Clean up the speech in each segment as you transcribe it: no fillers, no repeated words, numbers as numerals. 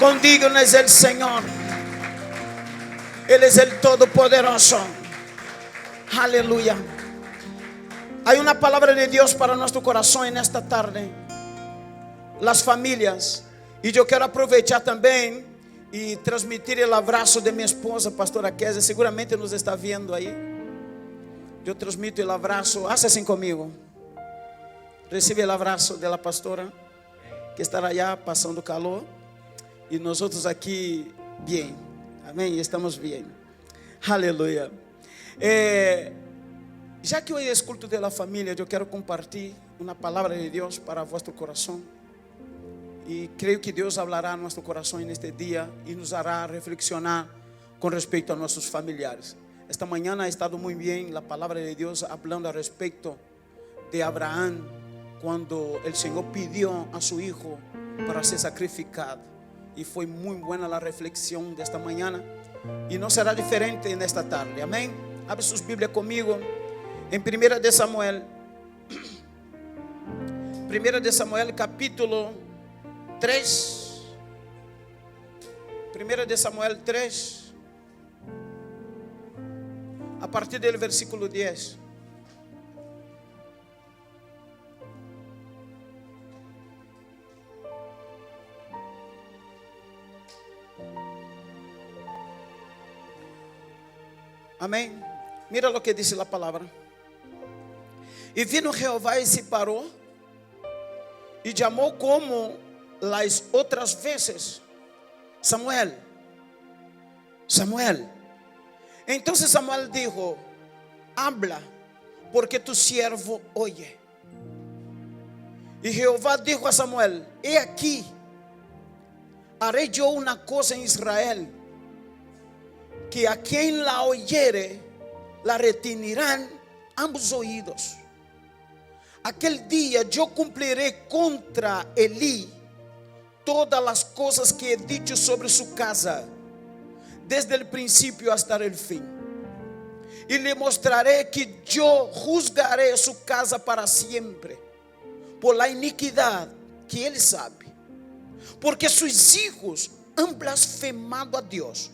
Condigno es el Señor. Él es el Todopoderoso. Aleluya. Hay una palabra de Dios para nuestro corazón en esta tarde. Las familias. Y yo quiero aprovechar también y transmitir el abrazo de mi esposa, pastora Kézia. Seguramente nos está viendo ahí. Yo transmito el abrazo. Hace así conmigo. Recibe el abrazo de la pastora, que estará allá pasando calor. Y nosotros aquí bien. Amén. Estamos bien. Aleluya. Já que hoje é culto da família, eu quero compartilhar uma palavra de Deus para vosso coração. E creio que Deus falará a nosso coração neste dia e nos hará reflexionar com respeito a nossos familiares. Esta manhã ha estado muito bem a palavra de Deus falando a respeito de Abraão, quando o Senhor pediu a seu filho para ser sacrificado. E foi muito boa a reflexão desta manhã. E não será diferente nesta tarde. Amém? Abre suas Bíblias comigo. Em 1 de Samuel, 1 de Samuel capítulo 3, 1 de Samuel 3, a partir do versículo 10. Amém? Mira o que diz a palavra. E vino Jeová e se parou e chamou como las outras vezes: Samuel, Samuel. Então Samuel dijo: habla, porque tu siervo oye. E Jeová dijo a Samuel: he aqui, haré yo una cosa en Israel, que a quien la oyere, la retenirán ambos oídos. Aquel día yo cumpliré contra Elí todas las cosas que he dicho sobre su casa, desde el principio hasta el fin. Y le mostraré que yo juzgaré su casa para siempre, por la iniquidad que él sabe, porque sus hijos han blasfemado a Dios,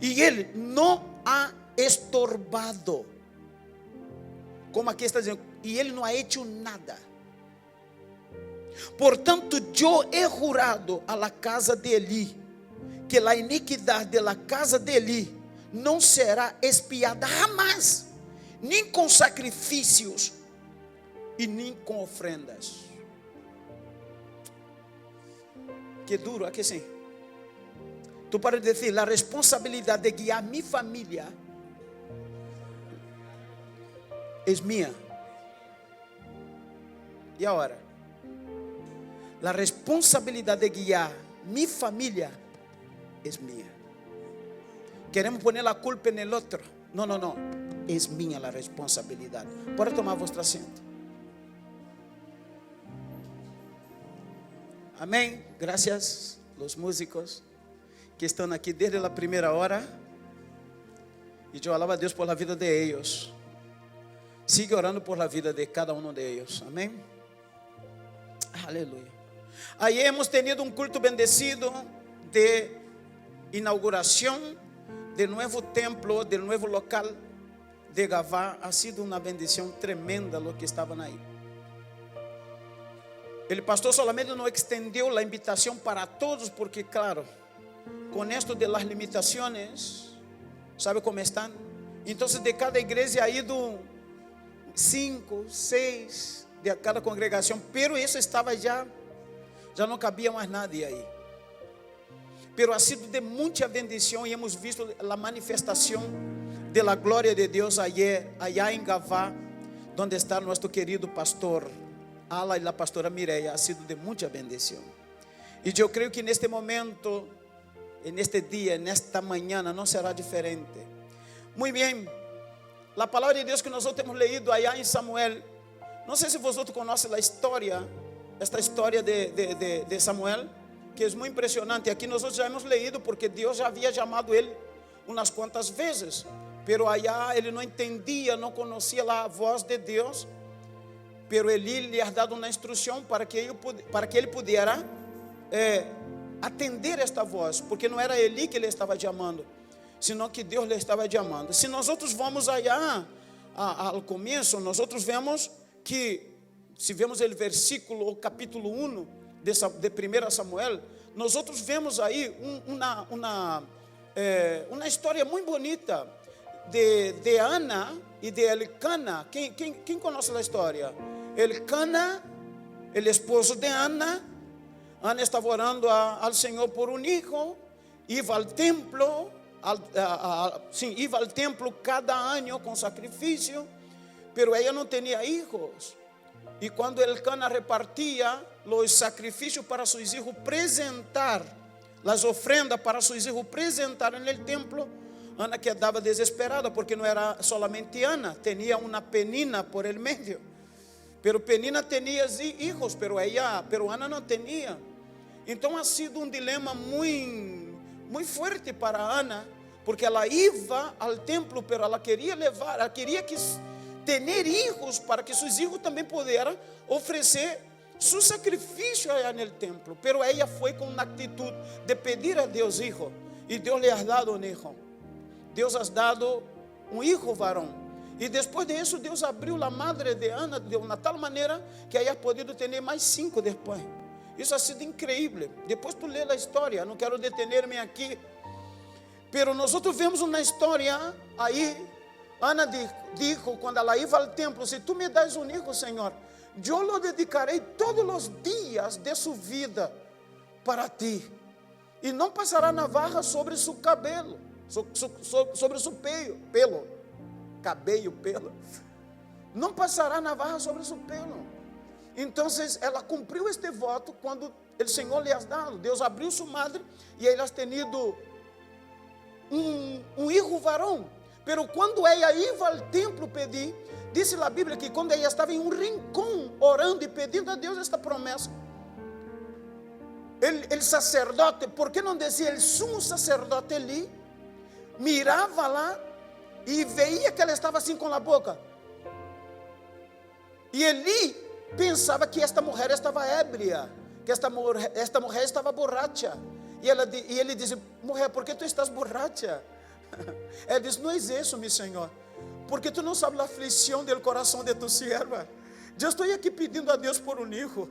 y él no ha estorbado. Como aqui está dizendo, e ele não ha hecho nada. Portanto, eu he jurado a la casa de Elí, que la iniquidade de la casa de Elí não será expiada jamás, nem com sacrifícios e nem com ofrendas. Que duro, aqui sim. Tu para dizer, a responsabilidade de guiar minha família es mía. Y ahora, la responsabilidad de guiar mi familia es mía. Queremos poner la culpa en el otro. No, no, no. Es mía la responsabilidad. Por tomar vuestro asiento. Amén. Gracias los músicos que están aquí desde la primera hora. Y yo alabo a Dios por la vida de ellos. Siga orando por la vida de cada uno de ellos. Amén. Aleluya. Ayer hemos tenido un culto bendecido de inauguración del nuevo templo, del nuevo local de Gavá. Ha sido una bendición tremenda lo que estaban ahí. El pastor solamente no extendió la invitación para todos, porque claro, con esto de las limitaciones, ¿sabe cómo están? Entonces de cada iglesia ha ido 5, 6 de cada congregação, pero isso estava já não cabia mais nadie aí. Pero ha sido de muita bendição e hemos visto a manifestação de la glória de Deus allá em Gavá, onde está nosso querido pastor Ala e a pastora Mireia. Ha sido de muita bendição. E eu creio que neste momento, neste dia, nesta manhã, não será diferente. Muito bem. A palavra de Deus que nós temos leído allá em Samuel. Não sei se vocês conhecem a história, esta história de Samuel, que é muito impressionante. Aqui nós já hemos leído, porque Deus já havia chamado ele umas quantas vezes, pero allá ele não entendia, não conhecia a voz de Deus, pero Eli lhe ha dado uma instrução para que ele pudesse atender esta voz, porque não era Eli que ele estava chamando, senão que Deus lhe estava chamando. Se nós outros vamos allá ao começo, nós outros vemos que, se vemos o versículo, o capítulo 1 de 1 Samuel, nós outros vemos aí uma história muito bonita de Ana e de Elcana. Quem conhece a história? Elcana, o esposo de Ana estava orando ao Senhor por um filho, ia ao templo, iba al templo cada ano com sacrifício, pero ella não tinha hijos. E quando Elcana repartia os sacrifícios para seus filhos presentar, as ofrendas para seus filhos presentar no templo, Ana quedava desesperada, porque não era solamente Ana, tinha uma Penina por el medio. Pero Penina tinha hijos, pero Ana não tinha. Então ha sido um dilema muito forte para Ana, porque ela ia ao templo, pero ela queria ter hijos para que seus filhos também pudessem oferecer seu sacrifício allá no templo. Pero ela foi com uma atitude de pedir a Deus hijo, e Deus lhe ha dado um hijo. Deus ha dado um hijo varão. E depois disso, Deus abriu a madre de Ana de uma tal maneira que ela podido ter mais 5 depois. Isso ha sido incrível. Depois tu lê a história, não quero detener-me aqui. Pero nós vemos uma história aí. Ana dijo quando ela ia ao templo: se tu me das um hijo, Senhor, eu lo dedicarei todos os dias de sua vida para ti, e não passará navaja sobre seu cabelo, sobre seu pelo, não passará navaja sobre seu pelo. Então ela cumpriu este voto quando o Senhor lhe has dado. Deus abriu sua madre e ela has tenido um hijo varão. Pero quando ela ia ao templo pedir, disse a Bíblia que quando ela estava em um rincão orando e pedindo a Deus esta promessa, o sacerdote, por que não dizia o sumo sacerdote ali, mirava lá e veia que ela estava assim com a boca. E Eli pensava que esta mulher estava ébria, que esta mulher estava borracha. E ele disse: mulher, por que tu estás borracha? Ela disse: não é isso, meu Senhor, porque tu não sabes a aflição do coração de tu serva. Eu estou aqui pedindo a Deus por um hijo.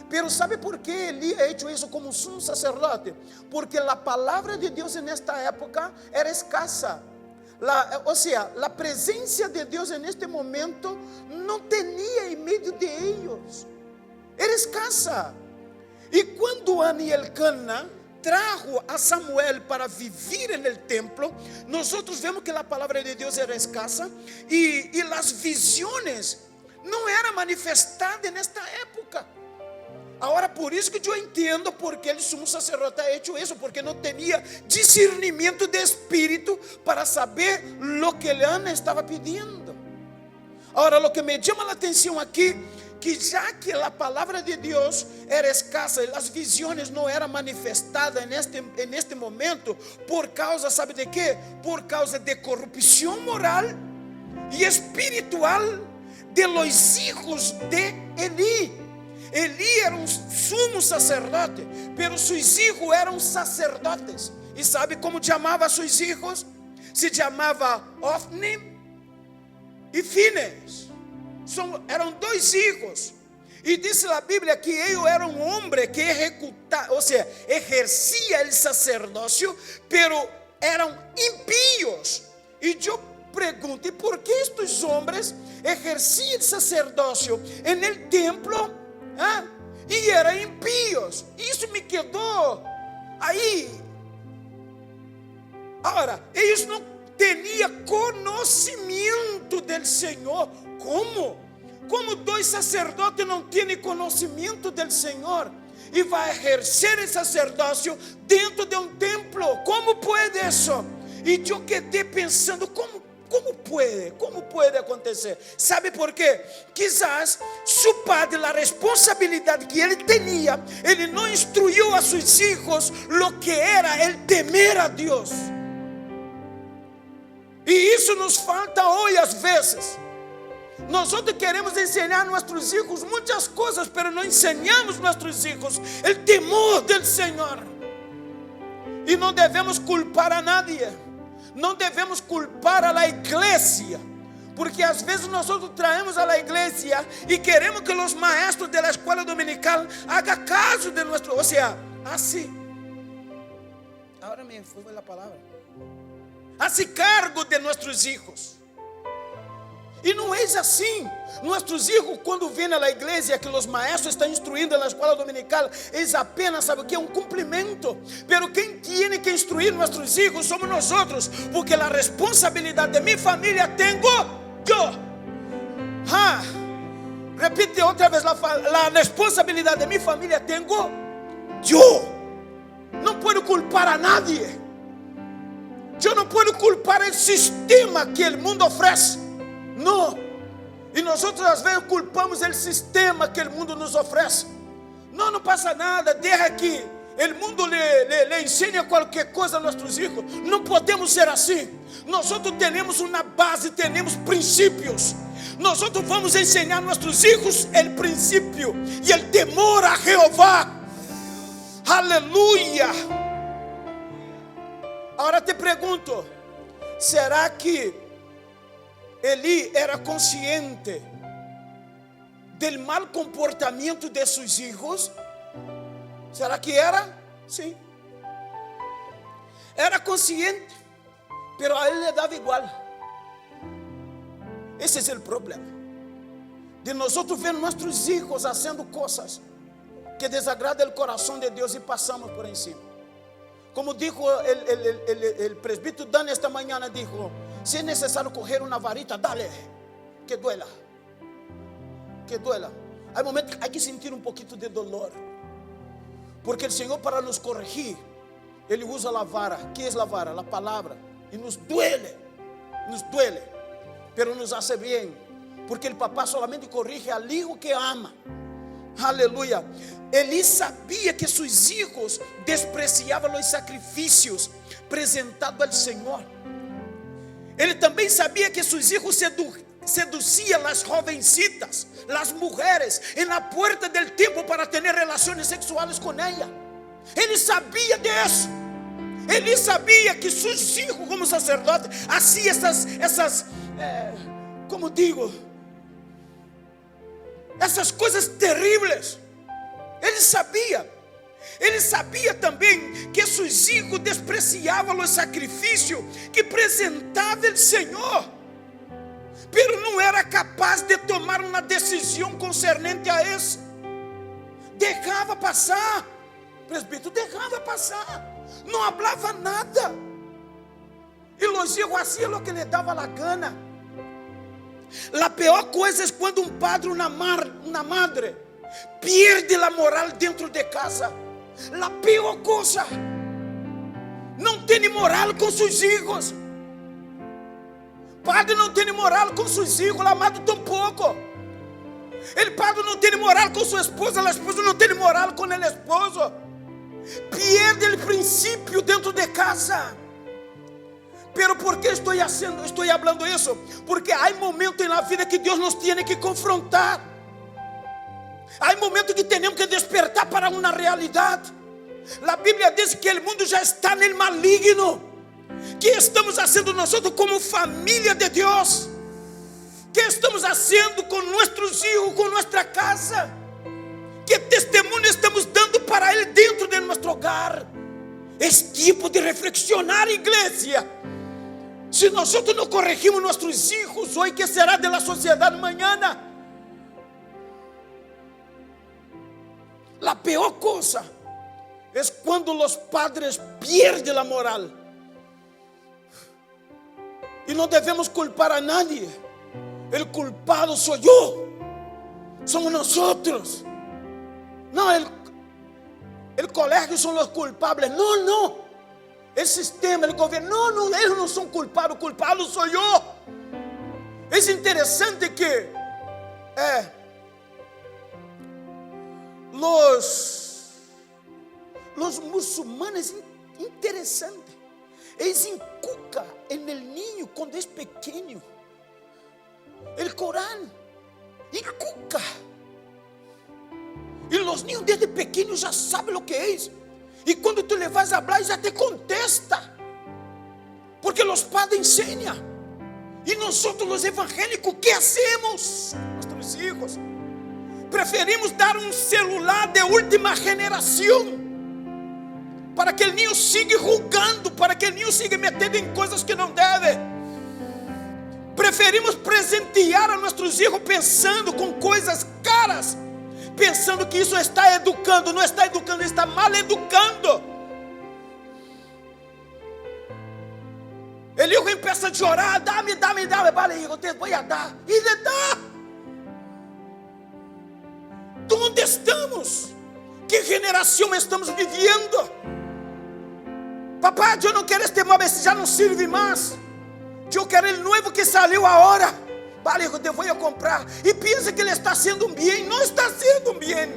Pero sabe por que Eli ha hecho isso como sumo sacerdote? Porque a palavra de Deus nesta época era escassa. A presença de Deus neste momento não tinha em meio de eles. Era escassa. E quando Ana e Elcana trajo a Samuel para vivir no templo, nós vemos que a palavra de Deus era escassa e as visões não eram manifestadas nesta época. Agora, por isso que eu entendo porque o sumo sacerdote ha hecho isso, porque não tinha discernimento de espírito para saber o que Ana estava pedindo. Agora, o que me chama a atenção aqui, que já que a palavra de Deus era escassa e as visões não eram manifestadas neste momento, por causa, sabe de quê? Por causa de corrupção moral e espiritual de los hijos de Eli. Eli era um sumo sacerdote, pero seus filhos eram sacerdotes. E sabe como chamava seus filhos? Se chamava Ofni e Fines. Eram 2 filhos. E diz a Bíblia que ele era um homem que exercia o sacerdócio, pero eram impíos. E eu pergunto: e por que estes homens exerciam o sacerdócio no templo? E eram impíos? Isso me quedou aí. Agora, eles não tinham conhecimento do Senhor. Como 2 sacerdotes não têm conhecimento do Senhor e vai exercer o sacerdócio dentro de um templo? Como pode isso? E eu quedei pensando: como pode acontecer? Sabe por quê? Quizás seu padre, a responsabilidade que ele tinha, ele não instruiu a seus filhos o que era el temer a Deus. E isso nos falta hoje às vezes. Nós queremos ensinar a nossos filhos muitas coisas, mas não ensinamos a nossos filhos o temor do Senhor. E não devemos culpar a nadie. Não devemos culpar a la iglesia. Porque às vezes nós traemos a la iglesia e queremos que os maestros da escola dominical hagan caso de nuestro, o sea, así. Ahora me fue la palabra. Hace cargo de nossos hijos. E não é assim. Nossos hijos, quando vêm à igreja, que os maestros estão instruindo na escola dominical, é apenas, sabe o que? Um cumprimento. Pero quem tem que instruir nossos hijos somos nós, porque a responsabilidade de minha família tenho eu. Repite outra vez, a responsabilidade de minha família tenho eu. Não posso culpar a nadie. Eu não posso culpar o sistema que o mundo oferece. Não. E nós às vezes culpamos o sistema que o mundo nos oferece. Não passa nada. Deixa que o mundo le ensine qualquer coisa a nossos filhos. Não podemos ser assim. Nós temos uma base, temos princípios. Nós vamos ensinar a nossos filhos o princípio e o temor a Jeová. Aleluia. Agora te pergunto: será que Eli era consciente del mal comportamento de seus filhos? Será que era? Sim. Era consciente, pero a ele le dava igual. Esse é o problema. De nós ver nossos filhos fazendo coisas que desagradam o coração de Deus e passamos por cima. Como dijo el presbítero Dan esta mañana, dijo: si es necesario coger una varita, dale, que duela. Que duela. Hay momentos que hay que sentir un poquito de dolor. Porque el Señor, para nos corregir, Él usa la vara. ¿Qué es la vara? La palabra. Y nos duele. Pero nos hace bien. Porque el papá solamente corrige al hijo que ama. Aleluia. Eli sabia que seus filhos despreciavam os sacrifícios apresentados ao Senhor. Ele também sabia que seus filhos seduziam as jovencitas, as mulheres, na porta do templo para ter relações sexuais com ela. Ele sabia disso. Ele sabia que seus filhos, como sacerdote, assim como digo, essas coisas terríveis. Ele sabia também que seus filhos despreciavam os sacrifícios que apresentava o Senhor, pero não era capaz de tomar uma decisão concernente a isso. Deixava passar, presbítero, deixava passar, não falava nada. E os filhos faziam o que lhe dava a gana. A pior coisa é quando um padre ou uma madre perde a moral dentro de casa. A pior coisa. Não tem moral com seus filhos. Padre não tem moral com seus filhos, amado tampouco. O padre não tem moral com sua esposa, a esposa não tem moral com o esposo. Perde o princípio dentro de casa. Pero por que estou falando isso? Porque há momentos na vida que Deus nos tem que confrontar. Há momentos que temos que despertar para uma realidade. A Bíblia diz que o mundo já está no maligno. Que estamos fazendo nós como família de Deus? Que estamos fazendo com nossos filhos, com nossa casa? Que testemunho estamos dando para Ele dentro de nosso hogar? É tempo de reflexionar, igreja. Se nós não corrigimos nossos filhos hoje, que será da sociedade amanhã? A pior coisa é quando os padres perdem a moral. E não devemos culpar a nadie. O culpado sou eu. Somos nós. Não, o colégio são os culpables. Não. O sistema, o governo, não, eles não são culpados, o culpado sou eu. É interessante que os muçulmanos, interessante, eles inculcam no niño quando é pequeno o Corão, inculca. E os niños desde pequenos já sabem o que é. E quando tu le vas a hablar y ya te contesta, porque los padres enseñan. Y nosotros los evangélicos, ¿qué hacemos? Nuestros hijos preferimos dar un celular de última generación para que el niño siga jugando, para que el niño siga metiendo en cosas que no debe. Preferimos presentear a nuestros hijos pensando con coisas caras, pensando que isso está educando. Não está educando, está mal educando. El hijo empieza a chorar, dame, vale, hijo, te voy a dar. Y le da. ¿Dónde estamos? ¿Qué generación estamos viviendo? Papá, yo no quiero este móvil, ya no sirve más. Yo quiero el nuevo que salió ahora. Vale, hijo, te voy a comprar. Y piensa que le está haciendo un bien. No está haciendo un bien.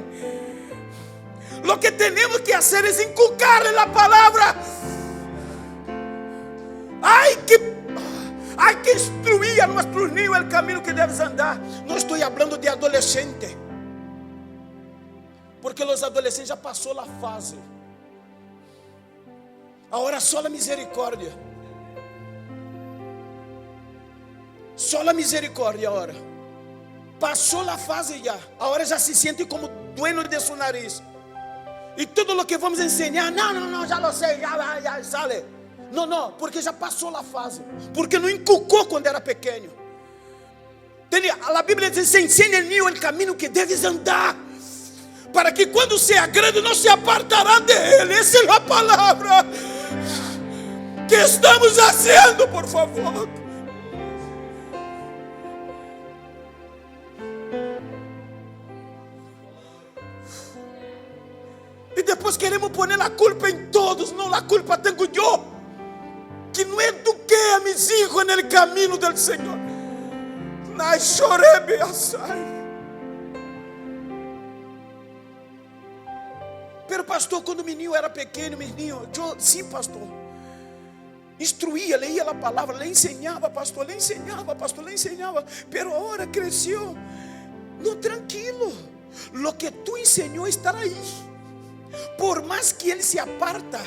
Lo que tenemos que hacer es inculcarle la palabra. Hay que instruir a nuestros niños el camino que debes andar. No estoy hablando de adolescente, porque los adolescentes ya pasó la fase. Ahora só la misericordia. Só la misericordia ahora. Passou a fase já. Agora já se sente como dueño de seu nariz. E tudo o que vamos ensinar, não, já lo sei, já sale. Não, porque já passou a fase. Porque não inculcou quando era pequeno. A Bíblia diz: se ensina ao niño o caminho que deves andar, para que quando seja grande não se apartará dele. Essa é a palavra que estamos fazendo, por favor. E depois queremos pôr a culpa em todos. Não, a culpa tenho eu, que não eduquei a mis hijos no caminho do Senhor. Ai, chorei, me assai. Pero pastor, quando o menino era pequeno, menino, eu, sim, pastor, instruía, leía a palavra, le ensinava, pastor, le ensinava. Pero agora cresceu. Não, tranquilo. Lo que tu ensinou estará aí. Por mais que ele se aparta,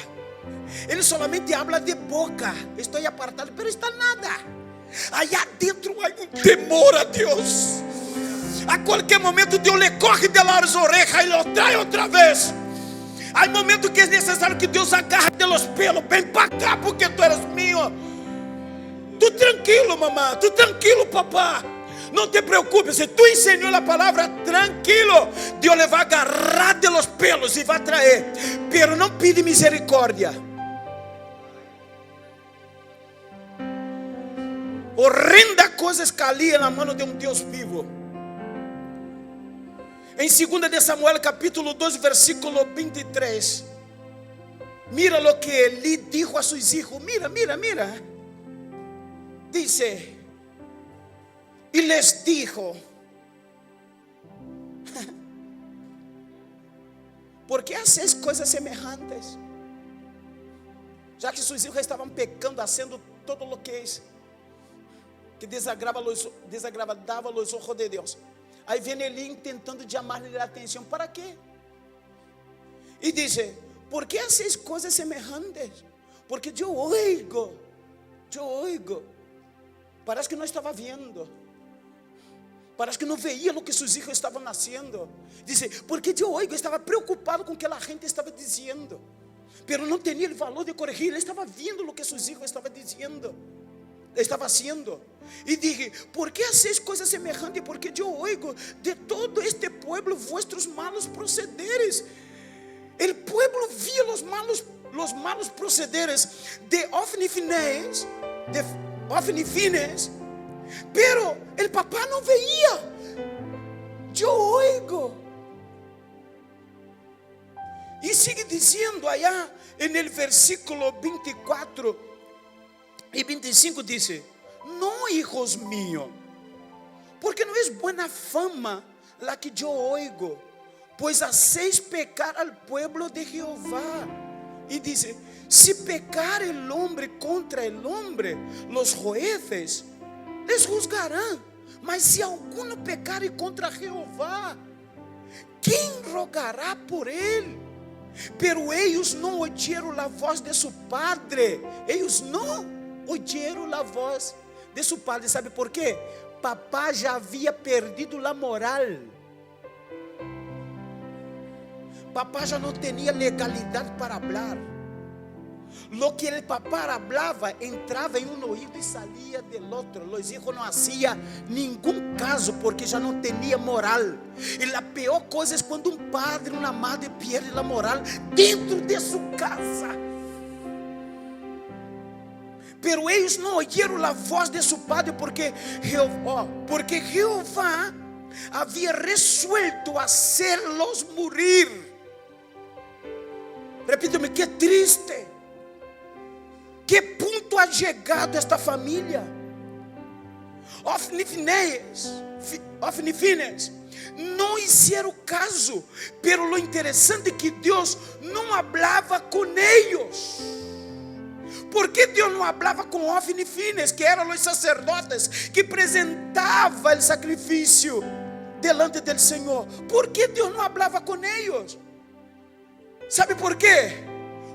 ele solamente habla de boca. Estou apartado, pero está nada. Allá dentro há um temor a Deus. A qualquer momento Deus lhe corre de las orejas e lo trai outra vez. Há momentos que é necessário que Deus agarre de los pelos. Vem para cá porque tu eres mío. Tu tranquilo, mamá. Tu tranquilo, papá. Não te preocupes, se tu ensinou a palavra, tranquilo, Deus le vai agarrar de los pelos e vai trazer, pero não pide misericórdia. Horrenda coisa caía na mão de um Deus vivo. Em 2 de Samuel capítulo 2 versículo 23, mira lo que Eli dijo a sus hijos. Mira. Dice: y les dijo: ¿por qué hacéis coisas semelhantes? Já que sus hijos estavam pecando, haciendo todo lo que es, que desagradava los ojos de Deus. Aí vem Eli tentando chamar-lhe a atenção. ¿Para quê? E diz: ¿por qué hacéis coisas semelhantes? Porque eu oigo. Parece que não estava vendo. Parece que não veia o que seus filhos estavam nascendo. Diz: porque eu oigo, estava preocupado com o que a gente estava dizendo, pero não tinha o valor de corrigir. Ele estava vendo o que seus filhos estavam dizendo, estava haciendo. E dije: ¿por qué hacéis coisas semelhantes? Porque eu oigo de todo este pueblo vuestros malos procederes. El pueblo via los malos procederes de Ofni e Finéias, pero el papá não veía. Eu oigo. E sigue dizendo allá no versículo 24 e 25, diz: não, hijos míos, porque não é buena fama la que eu oigo, pois hacéis pecar al pueblo de Jehová. E diz: si pecar el hombre contra el hombre, los jueces les juzgarán. Mas se alguno pecare contra Jehová, quem rogará por ele? Pero ellos no oyeron la voz de su padre. Ellos no oyeron la voz de su padre. ¿Sabe por qué? Papá já havia perdido la moral. Papá já não tinha legalidade para falar. Lo que el papá hablaba entrava em um ouvido e saía del outro. Los hijos não hacían nenhum caso porque já não tinha moral. E a pior coisa é quando um padre, uma madre perde a moral dentro de sua casa. Pero eles não ouviram a voz de seu padre porque Jeová havia resuelto hacerlos morir. Repítame, que triste. Que ponto ha chegado esta família? Ofni e Finéias não hicieron caso, pero lo interessante é que Deus não falava com eles. ¿Por que Deus não falava com Ofni e Finéias, que eram os sacerdotes que apresentavam o sacrifício delante do Senhor? ¿Por que Deus não falava com eles? ¿Sabe por quê?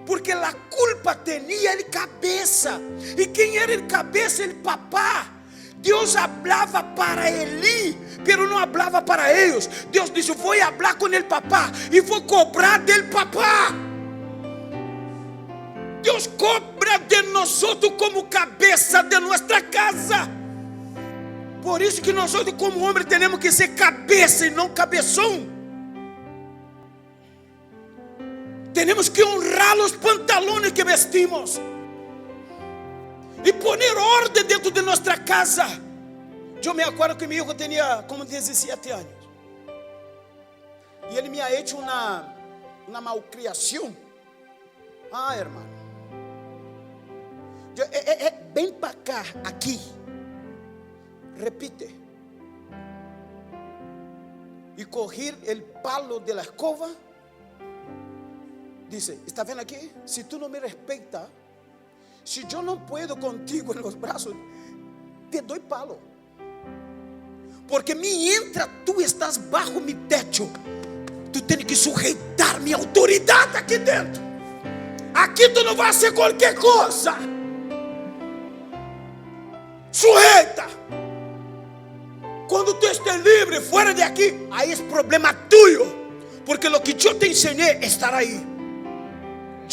Porque a culpa tinha ele cabeça. E quem era ele cabeça? Ele papá. Deus falava para Eli, pero não falava para eles. Deus disse: vou falar com ele papá e vou cobrar dele papá. Deus cobra de nós como cabeça de nossa casa. Por isso que nós como homens temos que ser cabeça e não cabeção. Temos que honrar os pantalones que vestimos e poner ordem dentro de nossa casa. Eu me acordo que meu filho tinha como 17 anos e ele me ha hecho uma malcriação. Hermano, bem para cá, aqui, repite, e correr o palo de la escova. Dice: ¿está vendo aqui? Se tu não me respeitas, se eu não puedo contigo en los brazos, te doy palo. Porque mientras tu estás bajo mi techo, tu tienes que sujeitar mi autoridade aqui dentro. Aqui tu não vai ser qualquer coisa. Sujeita. Quando tu esteja livre, fora de aqui, aí é problema tuyo. Porque o que eu te ensinei estará aí.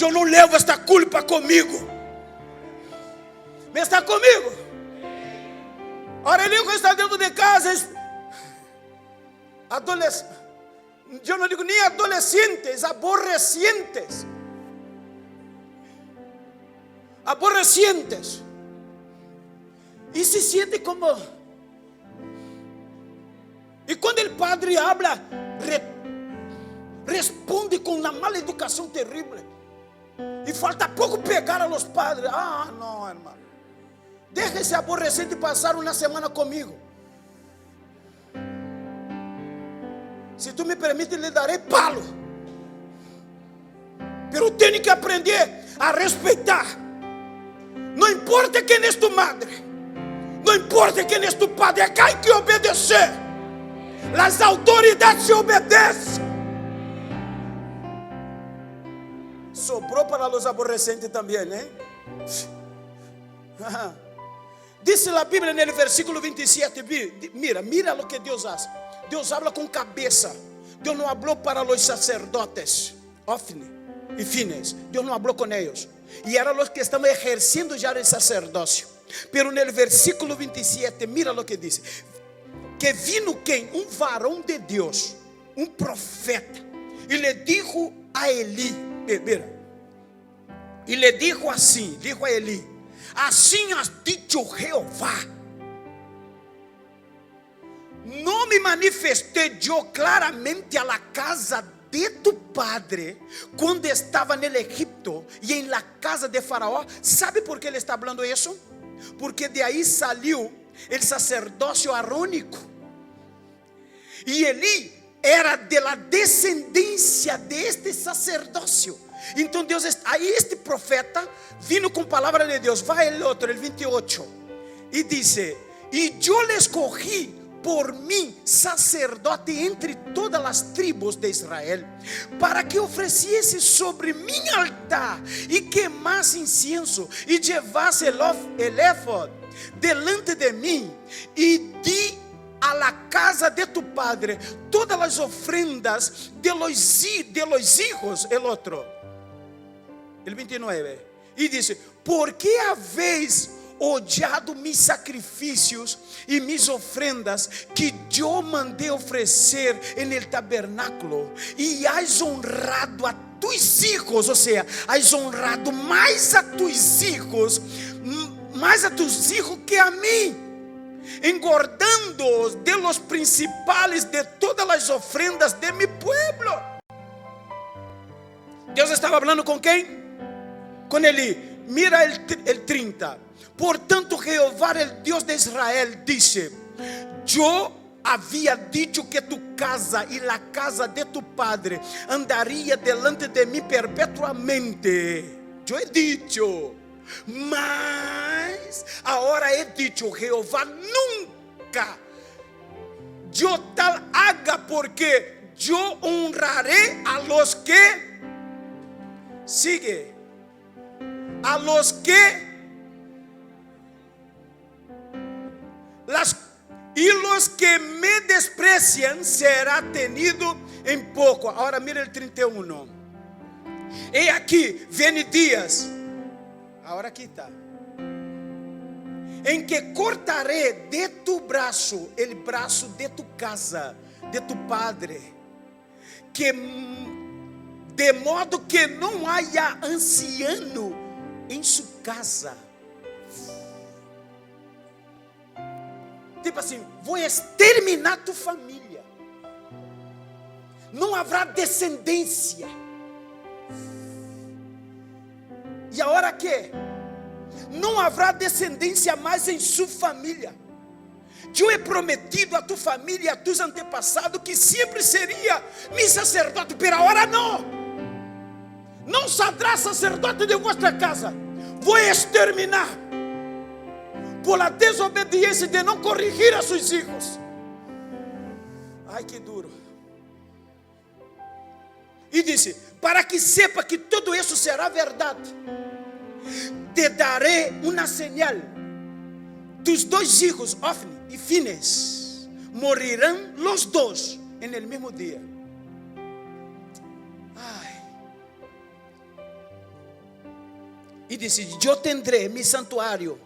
Eu não levo esta culpa comigo. Está comigo? Aurelio está dentro de casa. Eu não digo nem adolescentes, aborrecientes. Aborrecientes. E se sente como. E quando o padre habla, responde com uma mala educação terrível. E falta pouco pegar a los padres. Não, irmão. Deixa esse aborrecente passar uma semana comigo. Se tu me permite, lhe darei palo. Pero tenho que aprender a respeitar. Não importa quem é tu madre. Não importa quem é tu padre. Acá hay que obedecer. As autoridades se obedecem. Sobrou para os aborrecentes também, né? Diz a Bíblia no versículo 27. Mira o que Deus faz. Deus habla com cabeça. Deus não falou para os sacerdotes, Ofni e Finéias. Deus não falou com eles. E eram os que estavam exercendo já o sacerdócio. Pero no versículo 27, mira o que diz: que vino quem? Um varão de Deus, um profeta, e lhe dijo a Eli. Mira, e lhe dijo assim, dijo a Eli: assim has dicho Jeová, não me manifesté eu claramente a la casa de tu padre quando estava no Egipto e em la casa de Faraó. ¿Sabe por que ele está falando isso? Porque de aí saiu o sacerdócio arônico, e Eli era de la descendência de este sacerdócio. Então Deus, aí este profeta vino com palavra de Deus. Vai o outro, el 28, e diz: e eu le escogí por mim sacerdote entre todas as tribos de Israel, para que oferecesse sobre mim altar e queimasse incienso e levasse el éfod delante de mim, e di a la casa de tu padre todas as ofrendas de los hijos, el otro, el 29, e disse: por que habéis odiado mis sacrificios y mis ofrendas que yo mandé ofrecer en el tabernáculo, y has honrado a tus hijos, o sea, has honrado más a tus hijos que a mí, engordando de los principales de todas las ofrendas de mi pueblo. Deus estava falando com quem? Com Eli. Mira el 30. Portanto, Jehová, el Dios de Israel, dice: yo había dicho que tu casa y la casa de tu padre andaría delante de mí perpetuamente. Yo he dicho, mas ahora he dicho: Jehová, nunca yo tal haga, porque yo honraré a los que sigue, a los que y los que me desprecian será tenido en poco. Ahora mira el 31. He aquí, viene días, ahora aquí está, en que cortaré de tu brazo el brazo de tu casa, de tu padre, que de modo que não haya anciano em sua casa. Tipo assim, vou exterminar tu família, não haverá descendência. E agora que? Não haverá descendência mais em sua família. Eu he prometido a tu família e a tus antepassados que sempre seria mi sacerdote, pero agora não. Não saldrá sacerdote de vuestra casa. Vou exterminar por la desobediência de não corrigir a seus filhos. Ai, que duro. E disse: para que sepa que tudo isso será verdade, te daré uma señal. Tus dois hijos, Ofni e Fines, morirão los dos en el mismo dia. Ai. E disse: eu tendré mi santuário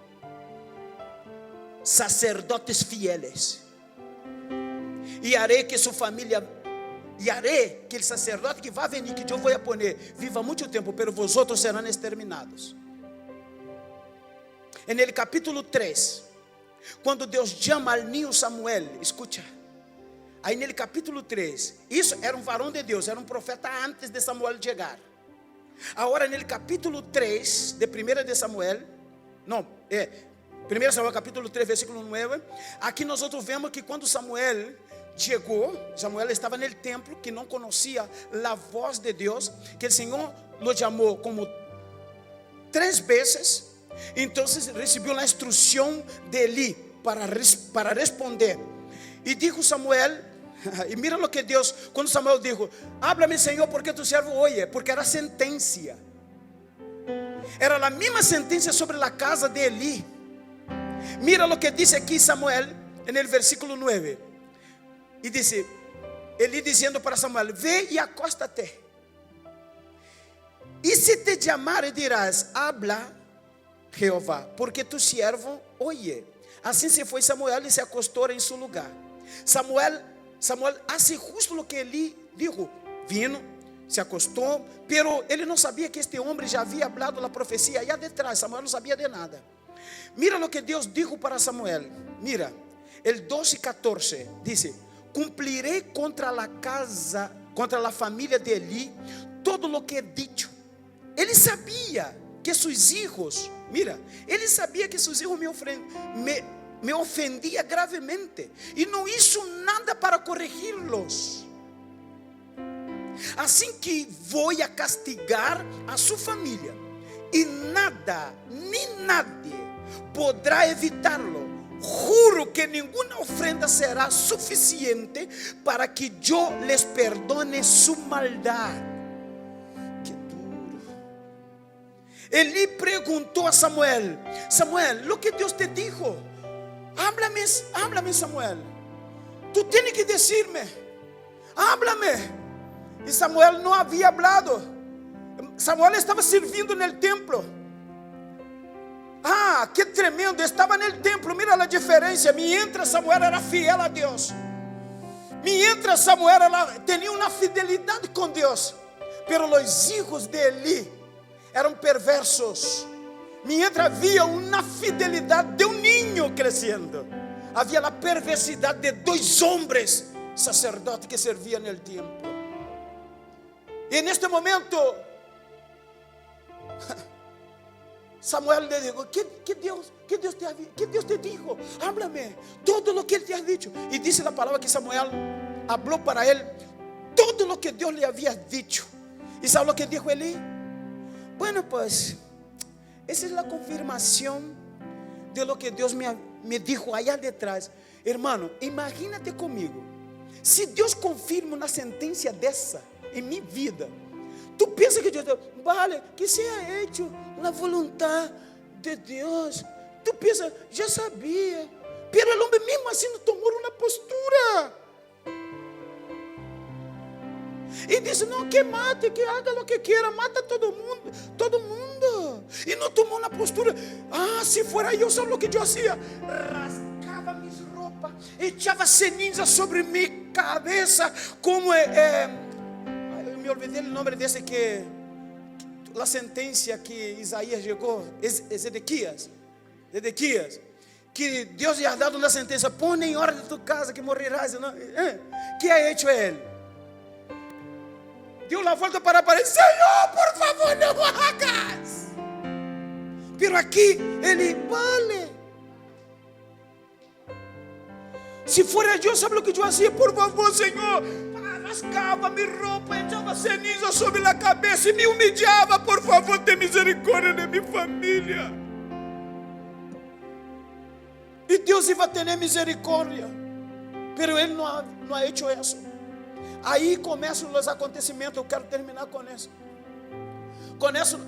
sacerdotes fieles, e haré que sua família, e haré que o sacerdote que vai venir, que eu vou poner, viva muito tempo, pero vosotros serão exterminados. En el capítulo 3, quando Deus chama al niño Samuel, escucha, aí no capítulo 3, isso era um varão de Deus, era um profeta antes de Samuel chegar. Agora no capítulo 3 de 1 de Samuel, não, 1 Samuel capítulo 3, versículo 9, aqui nós vemos que quando Samuel chegou, Samuel estava no templo, que não conhecia a voz de Deus, que o Senhor lo chamou como 3 vezes, então recebeu a instrução de Eli para responder, e dijo Samuel, e mira lo que Deus, quando Samuel dijo: háblame Senhor, porque tu servo oye, porque era sentença, era a mesma sentença sobre a casa de Eli. Mira lo que dice aquí Samuel en el versículo 9. Y dice, Eli diciendo para Samuel: ve y acóstate. Y si te llamare dirás: habla Jehová, porque tu siervo oye. Assim se foi Samuel e se acostou em seu lugar. Samuel hace justo lo que Eli dijo. Vino, se acostou, pero ele não sabia que este homem já havia hablado a profecia allá detrás. Samuel não sabia de nada. Mira lo que Deus dijo para Samuel. Mira, el 12:14 dice: cumpliré contra la casa, contra la familia de Eli, todo lo que he dicho. Ele sabia que seus hijos, mira, ele sabia que seus hijos me ofendia gravemente, e não hizo nada para corrigirlos. Assim que vou a castigar a sua família, e nada, nem nadie podrá evitarlo, juro que ninguna ofrenda será suficiente para que yo les perdone su maldad. Qué duro. Elí preguntó a Samuel: Samuel, lo que Dios te dijo, háblame Samuel, tú tienes que decirme, háblame. Y Samuel no había hablado. Samuel estaba sirviendo en el templo. Ah, qué tremendo, estaba en el templo. Mira la diferencia. Mientras Samuel era fiel a Dios, mientras Samuel tenía una fidelidad con Dios, pero los hijos de Elí eran perversos. Mientras había una fidelidad de un niño creciendo, había la perversidad de dos hombres sacerdotes que servían en el templo. Y en este momento Samuel le dijo: ¿Qué Dios te dijo? Háblame todo lo que Él te ha dicho. Y dice la palabra que Samuel habló para él todo lo que Dios le había dicho. ¿Y sabe lo que dijo Elí? Bueno, pues esa es la confirmación de lo que Dios me dijo allá detrás. Hermano, imagínate conmigo, si Dios confirma una sentencia de esa en mi vida, tú piensas que Dios, vale, que sea hecho la voluntad de Dios. Tú piensas, ya sabía, pero el hombre mismo así no tomó una postura. Y dice: no, que mate, que haga lo que quiera, mata a todo mundo. Y no tomó una postura. Ah, si fuera yo, ¿sabes lo que yo hacía? Rascaba mis ropas, echaba ceniza sobre mi cabeza, como me olvidé el nombre de ese que la sentencia que Isaías llegó, es Ezequías, que Dios le ha dado una sentencia: pon en orden tu casa que morirás. ¿Qué ha hecho él? Dio la vuelta para aparecer: Señor, por favor, no lo hagas. Pero aquí ele, vale, si fuera yo, ¿sabe lo que yo hacía? Por favor, Señor, rascaba mi ropa, echaba ceniza sobre la cabeza y me humillaba. Por favor, ten misericordia de mi familia. Y Dios iba a tener misericordia, pero Él no ha hecho eso. Aí começam os acontecimentos. Eu quero terminar com isso.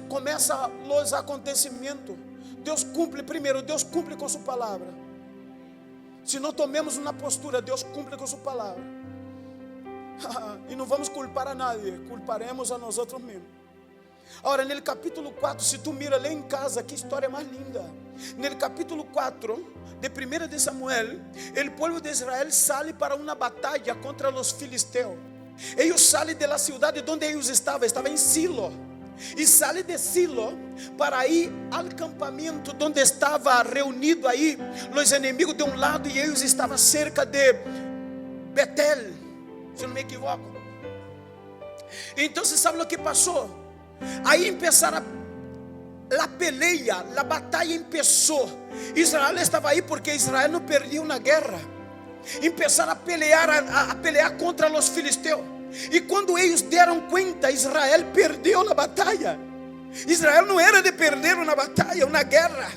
Começa os acontecimentos. Deus cumpre primeiro. Deus cumpre com sua palavra. Se não tomemos uma postura, Deus cumpre com sua palavra. E não vamos culpar a nadie, culparemos a nós mesmos. Agora, no capítulo 4, se tu mira lá em casa, que história mais linda. No capítulo 4 de 1 de Samuel, o povo de Israel sale para uma batalha contra os filisteus. Eles saem da cidade onde eles estavam em Silo. E saem de Silo para ir ao campamento onde estava reunido aí os inimigos de lado, e eles estavam cerca de Betel, se não me equivoco. Então, sabe o que passou? Aí começaram a peleia, a batalha começou. Israel estava aí porque Israel não perdia uma guerra. Começaram a pelear contra os filisteus. E quando eles deram conta, Israel perdeu a batalha. Israel não era de perder uma batalha, uma guerra.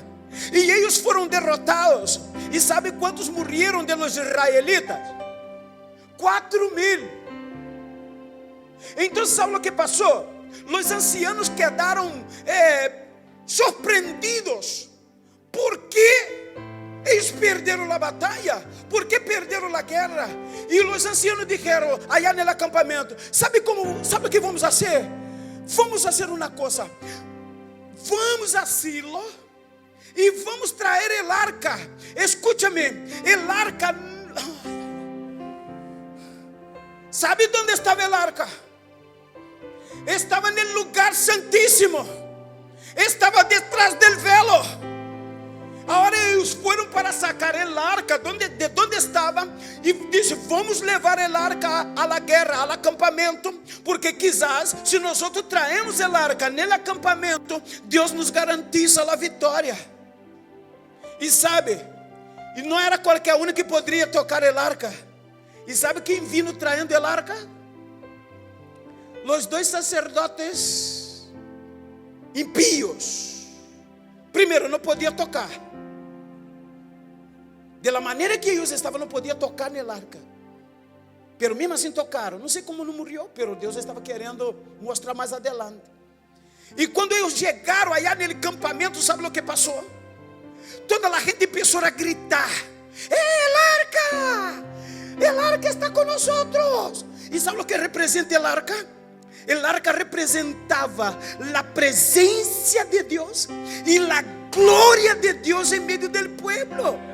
E eles foram derrotados. E sabe quantos morreram de los israelitas? 4,000. Então, sabe o que passou? Os ancianos quedaram surpreendidos. ¿Por que eles perderam a batalha? ¿Por que perderam a guerra? E os ancianos disseram allá no acampamento: sabe o que vamos fazer? Vamos fazer uma coisa. Vamos a Silo e vamos trazer o arca. Escúchame, o arca. ¿Sabe onde estava o arca? Estava no lugar santíssimo. Estava detrás del velo. Agora eles foram para sacar el arca de onde estava e disse: vamos levar el arca a la guerra, al acampamento, porque quizás se nós traemos el arca no acampamento, Deus nos garantiza a vitória. E sabe, e não era qualquer um que poderia tocar el arca. E sabe quem vino traindo el arca? Os dois sacerdotes impíos. Primeiro, não podia tocar. De la maneira que eles estavam, não podia tocar no arca. Pero mesmo assim tocaram. Não sei como não morreu, pero Deus estava querendo mostrar mais adelante. E quando eles chegaram allá no campamento, sabe o que passou? Toda a gente começou a gritar: el arca está com nós. E sabe o que representa el arca? El arca representava a presença de Deus e a glória de Deus em meio do povo.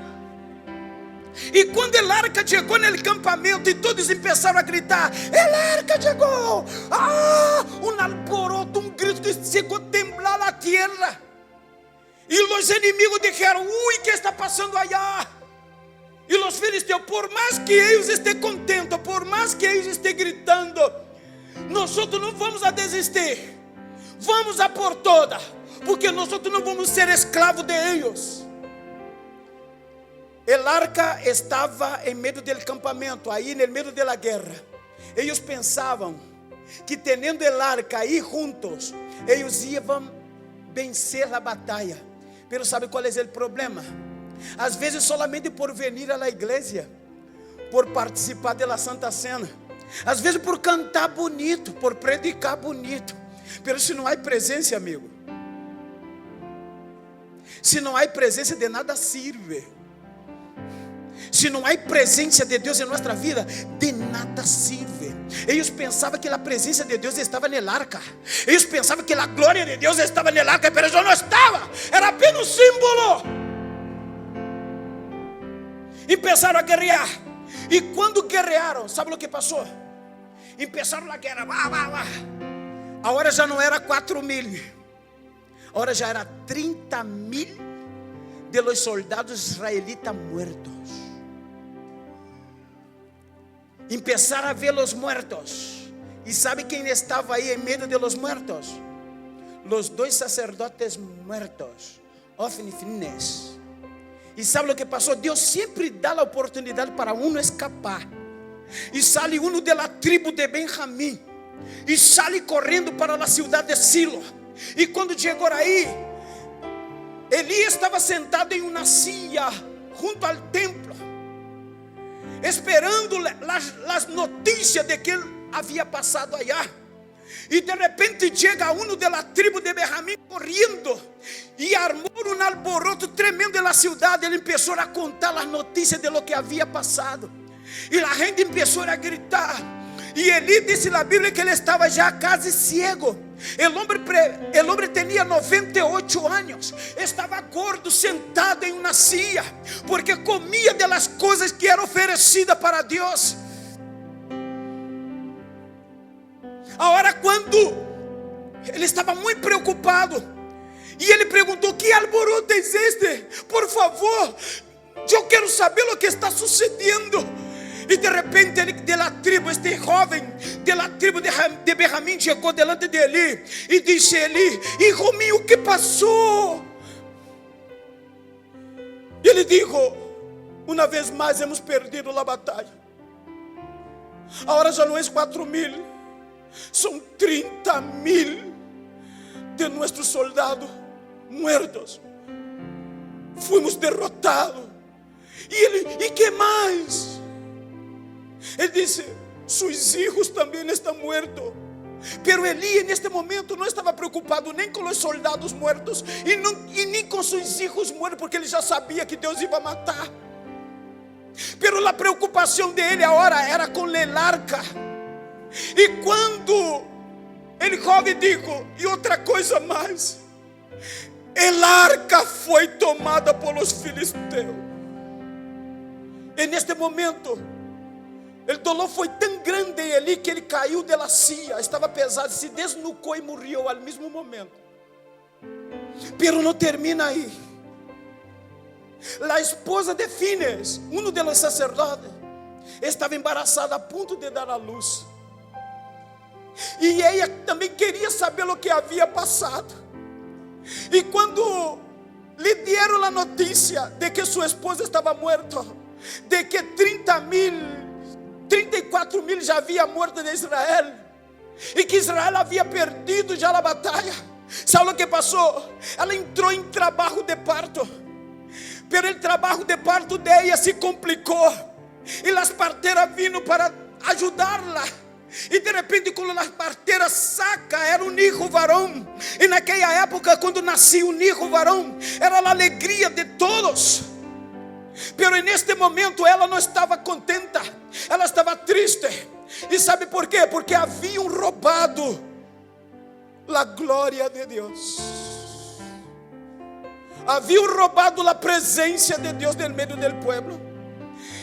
E quando el arca chegou no campamento e todos começaram a gritar: el arca chegou! Alboroto, grito que chegou a temblar a terra. E os inimigos disseram: ui, que está passando allá? E os filisteus, por mais que eles estejam contentos, por mais que eles estejam gritando, nós não vamos a desistir, vamos a por toda, porque nós não vamos ser escravos de eles. El arca estava em meio do campamento, aí no meio da guerra. Eles pensavam que tendo el arca aí juntos, eles iam vencer a batalha. Pero sabe qual é o problema? Às vezes solamente por vir à igreja, por participar da Santa Cena, às vezes por cantar bonito, por predicar bonito, pero se não há presença, amigo, se não há presença, de nada serve. Se não há presença de Deus em nossa vida, de nada serve. Eles pensavam que a presença de Deus estava no arca. Eles pensavam que a glória de Deus estava no arca, mas já não estava. Era apenas um símbolo. E começaram a guerrear. E quando guerrearam, sabe o que passou? Começaram a guerra. Agora já não era 4.000. Agora já era 30.000 de los soldados israelitas muertos. Empezaram a ver os muertos. E sabe quem estava aí em meio de los muertos? Los 2 sacerdotes muertos, Ofni e Finéias. E sabe o que passou? Deus sempre dá a oportunidade para escapar. E sale da tribo de Benjamim. E sale correndo para a cidade de Silo. E quando chegou aí, Eli estava sentado em uma silla junto ao templo, esperando as notícias de que ele havia passado allá. E de repente chega da tribo de Benjamim correndo e armou alboroto tremendo na cidade. Ele começou a contar as notícias de lo que havia passado. E a gente começou a gritar. E Eli disse na Bíblia que ele estava já quase cego. O homem tinha 98 anos. Estava gordo, sentado em uma silla, porque comia das coisas que eram oferecidas para Deus. Agora, quando ele estava muito preocupado, e ele perguntou: que alboroto é este? Por favor, eu quero saber o que está sucedendo. E de repente, este jovem da tribo de Benjamim chegou delante de Eli e disse: Eli, hijo mío, o que passou? E ele disse: uma vez mais hemos perdido a batalha. Agora já não é 4.000, são 30.000 de nossos soldados muertos. Fomos derrotados. E ele: e que mais? Ele disse: seus filhos também estão mortos. Pero Eli, neste momento, não estava preocupado nem com os soldados mortos e nem com seus filhos mortos, porque ele já sabia que Deus ia matar. Pero a preocupação dele agora era com o arca. E quando ele jovem disse: e outra coisa mais, el arca foi tomada pelos filisteus. E neste momento, o dolor foi tão grande em Eli que ele caiu da silla, estava pesado, se desnucou e morreu ao mesmo momento. Pero não termina aí. A esposa de Finéias, um dos sacerdotes, estava embaraçada a ponto de dar à luz. E ela também queria saber o que havia passado. E quando lhe deram a notícia de que sua esposa estava morta, de que 34.000 já havia morto de Israel, e que Israel havia perdido já a batalha, sabe o que passou? Ela entrou em trabalho de parto. Pero el trabajo de parto de ella se complicó. Y las parteras vino para ayudarla. E de repente, quando as parteiras saca, era um hijo varão. E naquela época, quando nascia um hijo varão, era a alegria de todos. Pero neste momento, ela não estava contenta, ela estava triste. E sabe por quê? Porque haviam roubado a glória de Deus. Haviam roubado a presença de Deus no meio do povo.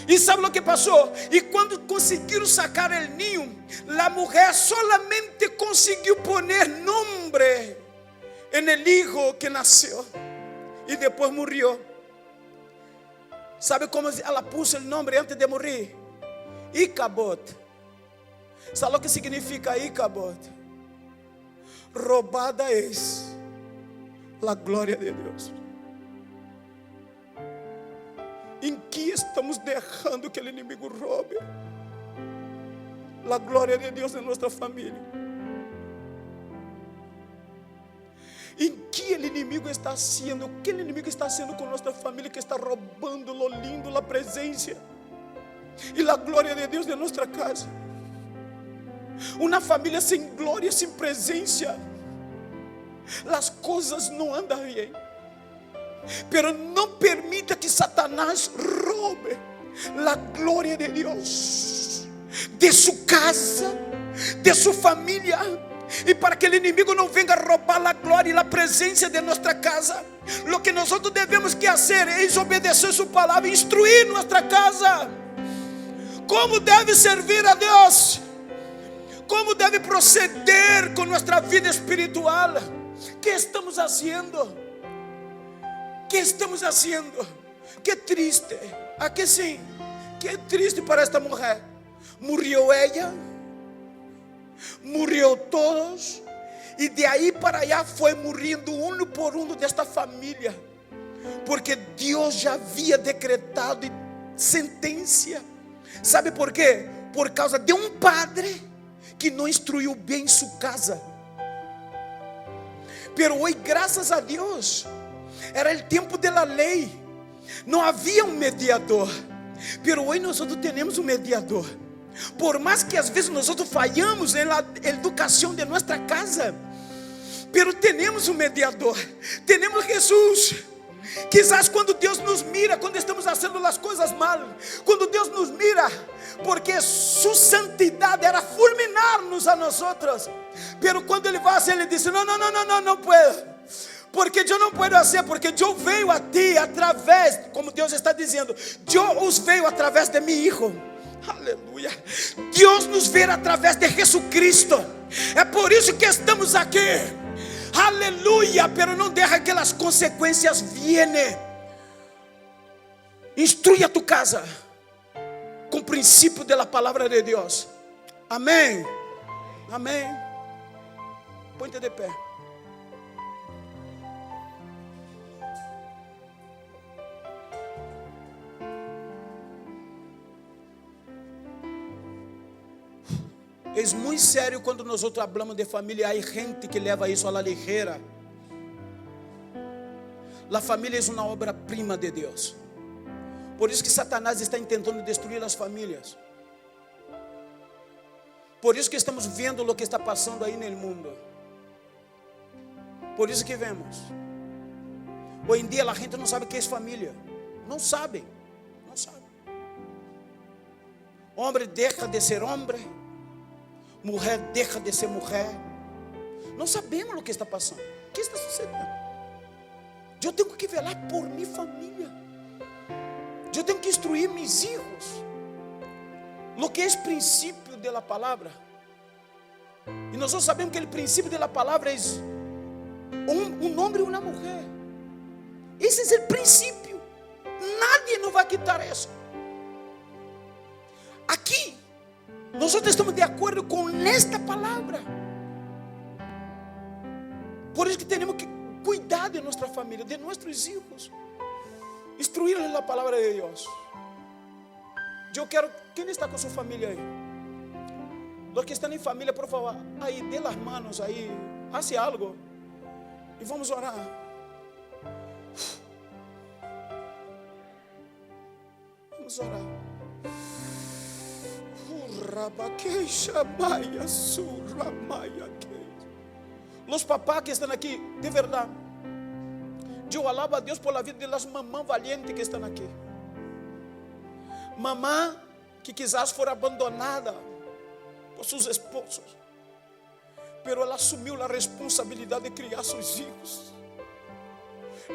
E sabe o que passou? E quando conseguiram sacar o ninho, a mulher solamente conseguiu poner nome en el hijo que nasceu. E depois morreu. Sabe como ela pôs o nome antes de morrer? Icabod. Sabe o que significa Icabod? Roubada é a glória de Deus. Em que estamos deixando que o inimigo roube a glória de Deus em nossa família? Em que o inimigo está haciendo? O que o inimigo está haciendo com nossa família, que está roubando lo lindo, a presença e a glória de Deus de nossa casa? Uma família sem glória, sem presença, as coisas não andam bem. Pero não permita que Satanás roube a glória de Deus de sua casa, de sua família. E para que o inimigo não venha roubar a glória e a presença de nossa casa, o que nós devemos que fazer é obedecer sua palavra, instruir nossa casa, como deve servir a Deus, como deve proceder com nossa vida espiritual. Que estamos fazendo? Que estamos fazendo? Que triste. Aqui sim, que triste para esta mulher. Morreu ela, morreu todos, e de aí para allá foi morrendo um por um desta família, porque Deus já havia decretado sentença. Sabe por quê? Por causa de um padre que não instruiu bem sua casa. Pero hoje, graças a Deus, era o tempo da lei, não havia um mediador. Pero hoje nós temos um mediador. Por mais que às vezes nós falhamos na educação de nossa casa, pero temos um mediador, temos Jesus. Quizás quando Deus nos mira, quando estamos fazendo as coisas mal, quando Deus nos mira, porque sua santidade era fulminar-nos a nós outros. Pero quando Ele vai, Ele diz: não puedo. Porque eu não posso fazer, porque eu venho a ti através, como Deus está dizendo, eu os veio através de meu Hijo. Aleluia. Deus nos vê através de Jesucristo. É por isso que estamos aqui. Aleluia. Pero não deixa que as consequências venham. Instrui a tu casa com o princípio da palavra de Deus. Amém. Amém. Põe-te de pé. É muito sério quando nós falamos de família. Há gente que leva isso à la ligeira. A família é uma obra-prima de Deus. Por isso que Satanás está tentando destruir as famílias. Por isso que estamos vendo o que está passando aí no mundo. Por isso que vemos. Hoje em dia a gente não sabe o que é família. Não sabe. Não sabe. Homem deixa de ser homem. Mulher deixa de ser mulher. Não sabemos o que está passando. O que está sucedendo? Eu tenho que velar por minha família. Eu tenho que instruir meus filhos. O que é o princípio da palavra? E nós sabemos que o princípio da palavra é um homem e uma mulher. Esse é o princípio. Nadie nos vai quitar isso. Aqui nós estamos de acordo com esta palavra. Por isso que temos que cuidar de nossa família, de nossos filhos, instruí-los na palavra de Deus. Eu quero, quem está com sua família aí? Os que estão em família, por favor, aí, dê as manos aí, faça algo e vamos orar. Vamos orar. Los papás que están aquí, de verdad, yo alabo a Dios por la vida de las mamás valientes que están aquí. Mamá que quizás fora abandonada por sus esposos, pero ela assumiu a responsabilidade de criar seus filhos.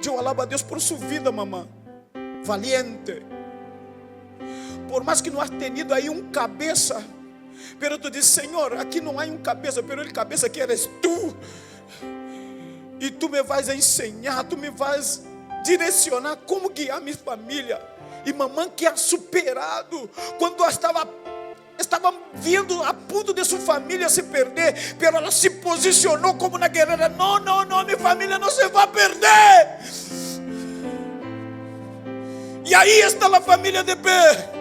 Eu alabo a Deus por sua vida, mamá, valiente. Por mais que não has tenido aí cabeça, pero tu diz, Senhor, aqui não há cabeça, pero el cabeça que eres tu. E tu me vais ensinar, tu me vais direcionar como guiar minha família. E mamãe que ha superado, quando estava vendo a ponto de sua família se perder, pero ela se posicionou como uma guerreira. Não, minha família não se vai perder. E aí está a família de pé.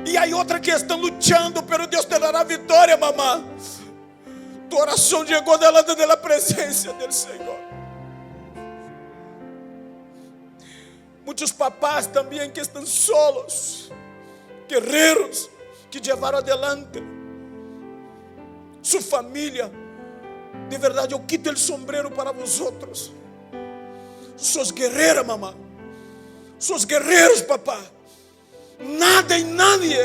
E aí outra que estão lutando, pero Deus te dará vitória, mamã. Tua oração chegou delante da presença do Senhor. Muitos papás também que estão solos, guerreiros que levaram adelante sua família. De verdade, eu quito o sombrero para vosotros. Sos guerreiras, mamã. Sos guerreiros, papá. Nada e nadie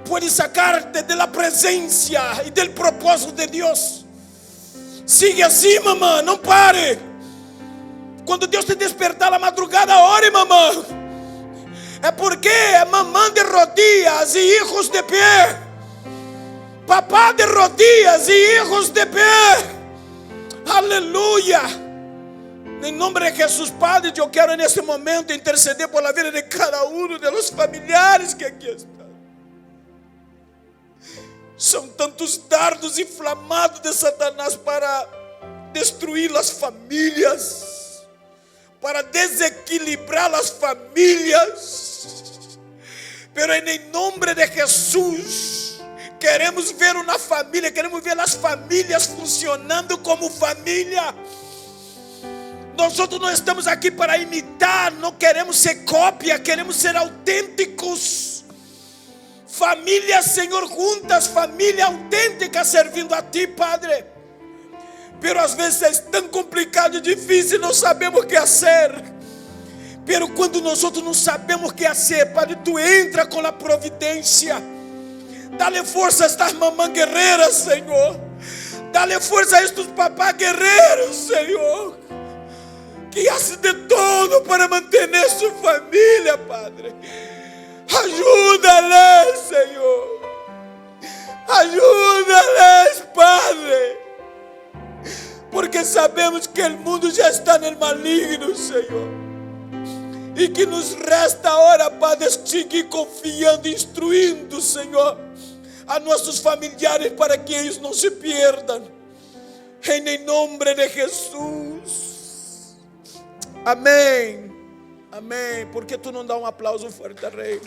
pode sacar-te da presença e do propósito de Deus. Sigue assim, mamã, não pare. Quando Deus te despertar na madrugada, ore, mamã. É porque é mamã de rodillas e hijos de pé. Papá de rodillas e hijos de pé. Aleluia. Em nome de Jesus, Padre, eu quero nesse momento interceder por la vida de cada um dos familiares que aqui estão. São tantos dardos inflamados de Satanás para destruir as famílias, para desequilibrar as famílias. Pero em nome de Jesus, queremos ver uma família, queremos ver as famílias funcionando como família. Nós não estamos aqui para imitar, não queremos ser cópia, queremos ser autênticos. Famílias, Senhor, juntas, família autêntica servindo a Ti, Padre. Pero às vezes é tão complicado e difícil, não sabemos o que fazer. Pero quando nós não sabemos o que fazer, Padre, Tu entra com a providência. Dá-lhe força a estas mamães guerreiras, Senhor. Dá-lhe força a estes papás guerreiros, Senhor, que hacen de todo para manter sua família, Padre. Ajuda-les, Senhor. Ajuda-les, Padre. Porque sabemos que o mundo já está no maligno, Senhor. E que nos resta agora, Padre, seguir confiando, instruindo, Senhor, a nossos familiares para que eles não se perdam. Em nome de Jesus. Amém. Amém. Por que tu não dá um aplauso forte, Rei?